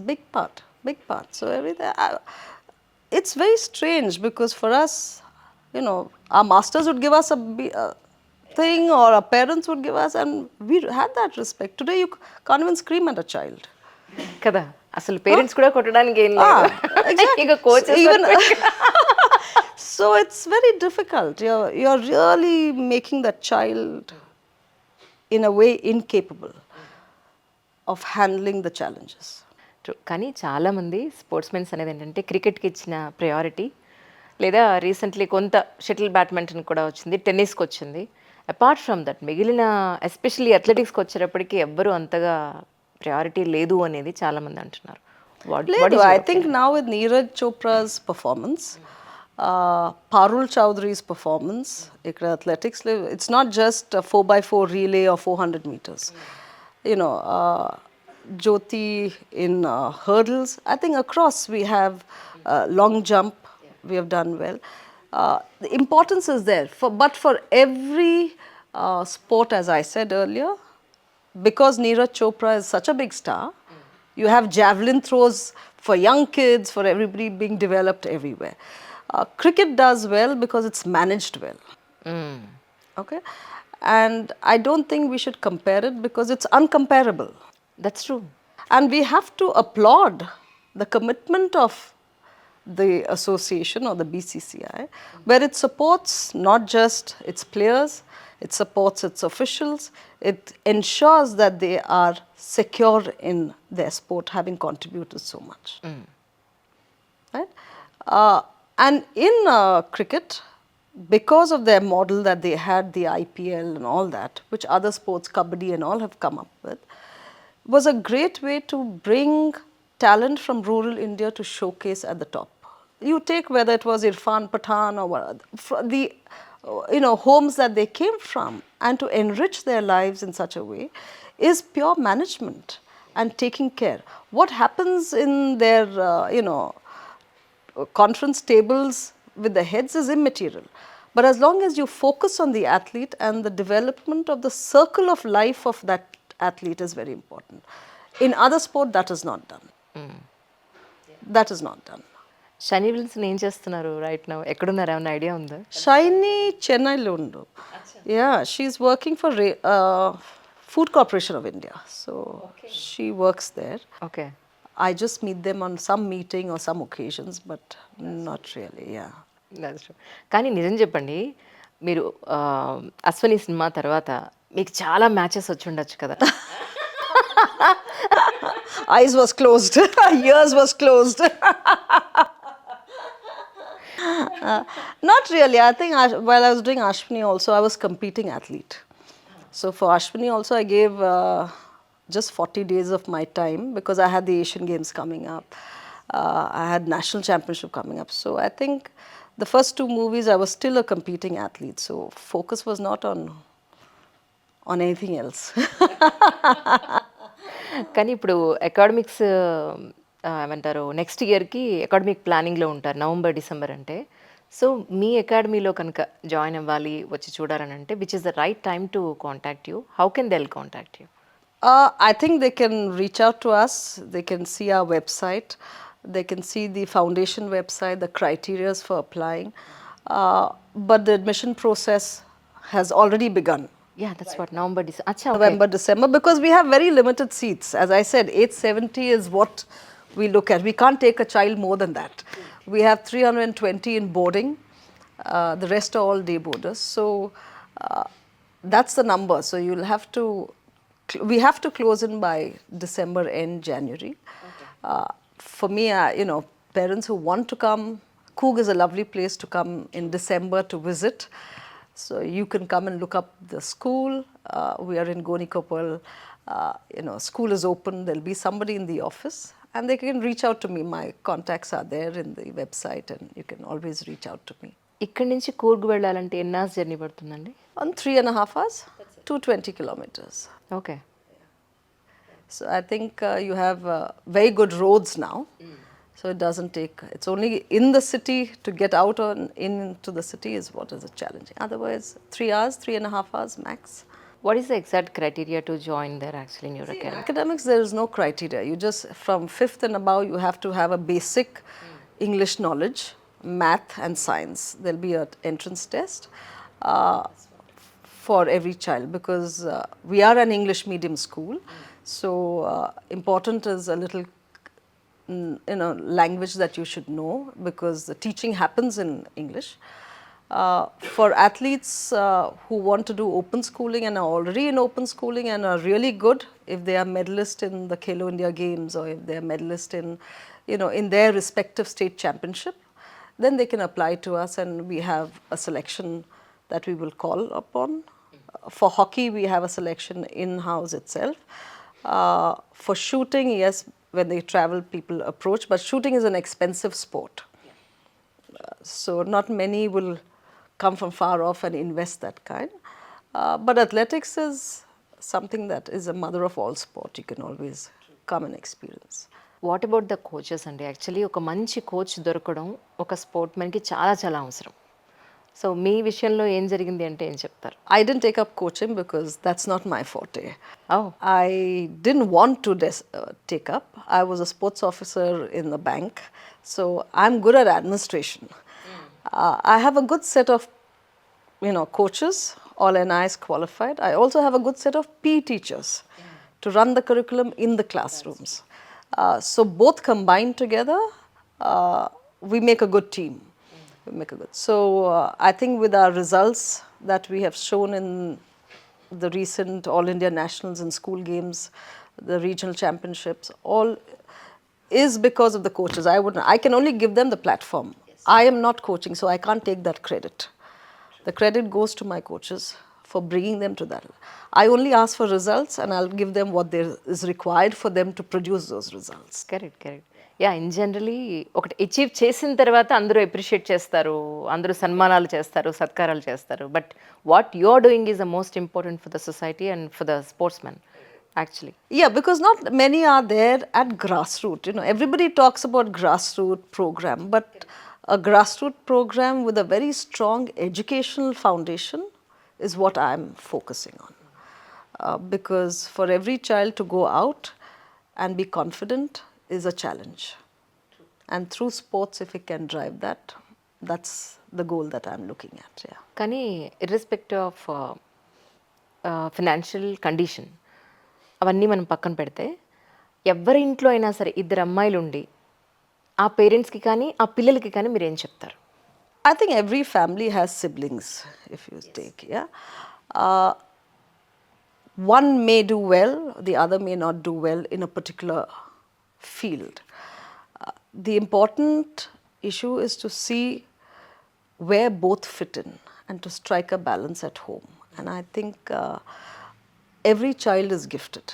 Big part, big part. So everything, it's very strange because for us, our masters would give us a thing, or our parents would give us, and we had that respect. Today, you can't even scream at a child. కదా అసలు parents కూడా కొట్టడానికి ఏం లేదు. Exactly. ఇక coaches Even so, it's very difficult. You're really making that child, in a way, incapable of handling the challenges. కానీ చాలామంది sports men's అనేది ఏంటంటే క్రికెట్కి ఇచ్చిన ప్రయారిటీ, లేదా రీసెంట్లీ కొంత షటిల్ బ్యాడ్మింటన్ కూడా వచ్చింది, టెన్నిస్కి వచ్చింది. అపార్ట్ ఫ్రమ్ దట్ మిగిలిన ఎస్పెషల్లీ అథ్లెటిక్స్కి వచ్చేటప్పటికి ఎవ్వరూ అంతగా ప్రయారిటీ లేదు అనేది చాలామంది అంటున్నారు. I think now with Neeraj Chopra's performance, Parul Chowdhury's performance, athletics, it's not just a 4x4 relay or 400 meters. Jyoti in hurdles. I think across we have long jump, we have done well. The importance is there, but for every sport, as I said earlier, because Neeraj Chopra is such a big star, you have javelin throws for young kids, for everybody being developed everywhere. Cricket does well because it's managed well. Okay? And I don't think we should compare it because it's uncomparable. That's true. And we have to applaud the commitment of the association or the BCCI, where it supports not just its players, it supports its officials, it ensures that they are secure in their sport, having contributed so much. Right? And in cricket, because of their model that they had, the IPL and all that, which other sports, Kabaddi and all, have come up with, was a great way to bring talent from rural India to showcase at the top. You take whether it was Irfan Pathan or the homes that they came from, and to enrich their lives in such a way is pure management and taking care. What happens in their conference tables with the heads is immaterial. But as long as you focus on the athlete, and the development of the circle of life of that athlete is very important. In other sport, that is not done. That is not done. Shiny Wilson ఏం చేస్తున్నారు right now? ఎక్కడున్నారు, ఏమైనా idea ఉందా? Shiny Chennai Londo. Yeah, she's working for Food Corporation of India. So she works there. Okay. I just meet them on some meeting or some occasions, but not really. Yeah. That's true. కానీ నిజం చెప్పండి, మీరు Ashwini cinema తర్వాత మీకు చాలా matches వచ్చి ఉండొచ్చు కదా? Eyes was closed, ears was closed. Not really. I think while I was doing Ashwini also, I was competing athlete. So for Ashwini also, I gave just 40 days of my time because I had the Asian Games coming up. I had National Championship coming up. So I think the first two movies, I was still a competing athlete. So focus was not on anything else. కానీ ఇప్పుడు academics ఏమంటారు, next ఇయర్కి academic ప్లానింగ్లో ఉంటారు, November December అంటే. So మీ అకాడమీలో కనుక join అవ్వాలి, వచ్చి చూడాలని అంటే which is the right time to contact you? How can they contact you? I think they can reach out to us. They can see our website. They can see the foundation website, the criteria for applying. But the admission process has already begun. Yeah that's what, November December. అచ్చా, November, December, because we have very limited seats. As I said, 870 is what we look at. We can't take a child more than that. We have 320 in boarding. The rest are all day boarders. So that's the number. So you'll have to, we have to close in by December end, January. For me, parents who want to come, Coog is a lovely place to come in December to visit. So you can come and look up the school. We are in Gonikopal. School is open. There'll be somebody in the office, and they can reach out to me. My contacts are there in the website, and you can always reach out to me. ఇక్కడి నుంచి కూర్గ్ వెళ్ళాలంటే ఎన్ని hours journey పడుతుందండి? On 3.5 hours, 220 kilometers. Okay. So I think you have very good roads now. So it doesn't take, it's only in the city to get out into the city is what is challenging. Otherwise, 3 hours, 3.5 hours max What is the exact criteria to join there actually in your academy? Academics, there is no criteria. You just, from fifth and above, you have to have a basic English knowledge, math and science. There'll be an entrance test uh, for every child, because we are an English medium school. So important is a little language that you should know, because the teaching happens in English. For athletes who want to do open schooling and are already in open schooling and are really good, if they are medalist in the Khelo India Games, or if they are medalist in, in their respective state championship, then they can apply to us, and we have a selection that we will call upon. For hockey, we have a selection in-house itself. For shooting, yes, when they travel, people approach, but shooting is an expensive sport. So not many will come from far off and invest that kind. But athletics is something that is a mother of all sport. You can always come and experience. What about the coaches అండి? Actually ఒక మంచి coach దొరకడం ఒక sport మ్యాన్కి చాలా చాలా అవసరం. So మీ విషయంలో ఏం జరిగింది అంటే ఏం చెప్తారు? I didn't take up coaching because that's not my forte. Oh. I didn't want to take up. I was a sports officer in the bank, so I'm good at administration. I have a good set of, coaches, all NIs qualified. I also have a good set of PE teachers to run the curriculum in the classrooms. So both combined together, we make a good team. So I think with our results that we have shown in the recent All India Nationals and school games, the regional championships, all is because of the coaches. I can only give them the platform. I am not coaching, so I can't take that credit. The credit goes to my coaches for bringing them to that. I only ask for results, and I'll give them what there is required for them to produce those results. Correct. Yeah, in generally ఒకటి achieve చేసిన తర్వాత అందరూ appreciate చేస్తారు, అందరూ సన్మానాలు చేస్తారు, సత్కారాలు చేస్తారు. But what you are doing is the most important for the society and for the sportsman actually. Yeah, because not many are there at grassroots. Everybody talks about grassroots program, but a grassroots program with a very strong educational foundation is what I'm focusing on. Because for every child to go out and be confident is a challenge. And through sports, if we can drive that, that's the goal that I'm looking at. Yeah. కానీ irrespective of financial condition అవన్నీ మనం పక్కన పెడితే, ఎవరి ఇంట్లో అయినా సరే ఇద్దరు అమ్మాయిలు ఉండి ఆ పేరెంట్స్కి కానీ ఆ పిల్లలకి కానీ మీరు ఏం చెప్తారు? I think every family has siblings, if you take, yeah. One may do well, the other may not do well in a particular field. The important issue is to see where both fit in and to strike a balance at home. And I think every child is gifted.